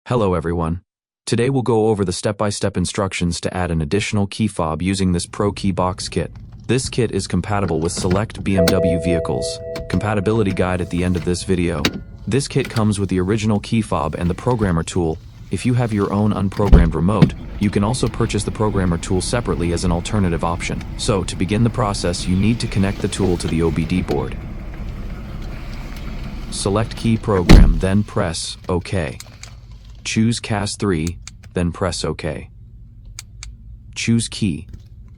Hello everyone. Today we'll go over the step-by-step instructions to add an additional key fob using this ProKeyBox kit. This kit is compatible with select BMW vehicles. Compatibility guide at the end of this video. This kit comes with the original key fob and the programmer tool. If you have your own unprogrammed remote, you can also purchase the programmer tool separately as an alternative option. So, to begin the process, you need to connect the tool to the OBD board. Select Key Program, then press OK. Choose CAS3, then press OK. Choose Key.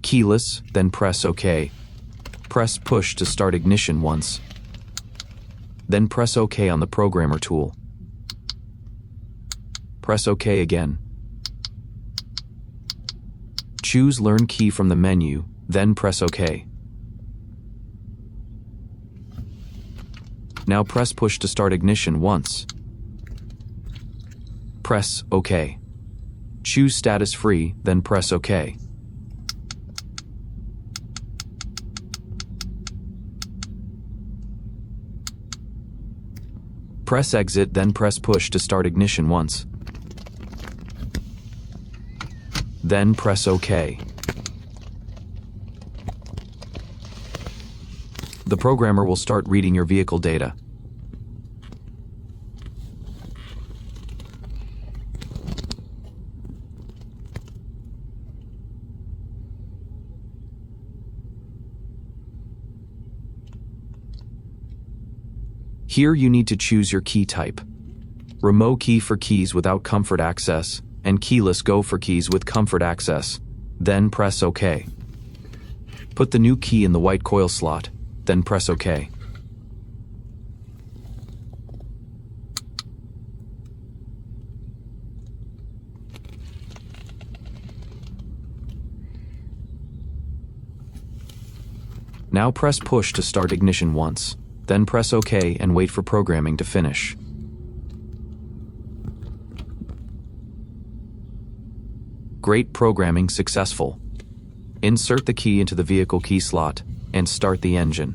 Keyless, then press OK. Press Push to start ignition once. Then press OK on the programmer tool. Press OK again. Choose Learn Key from the menu, then press OK. Now press Push to start ignition once. Press OK. Choose Status Free, then press OK. Press Exit, then press Push to start ignition once. Then press OK. The programmer will start reading your vehicle data. Here you need to choose your key type. Remote key for keys without comfort access, and keyless go for keys with comfort access. Then press OK. Put the new key in the white coil slot, then press OK. Now press Push to start ignition once. Then press OK and wait for programming to finish. Great programming successful. Insert the key into the vehicle key slot and start the engine.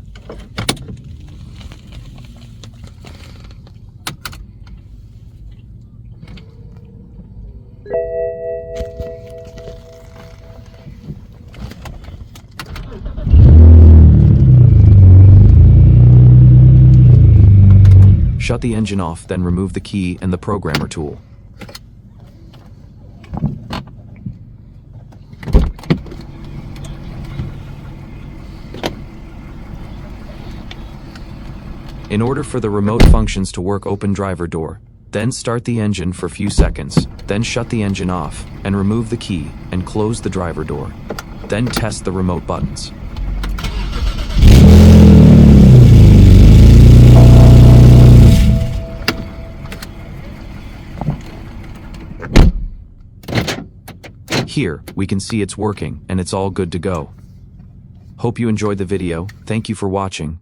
Shut the engine off, then remove the key and the programmer tool. In order for the remote functions to work, open driver door, then start the engine for a few seconds, then shut the engine off and remove the key and close the driver door. Then test the remote buttons. Here, we can see it's working and it's all good to go. Hope you enjoyed the video. Thank you for watching.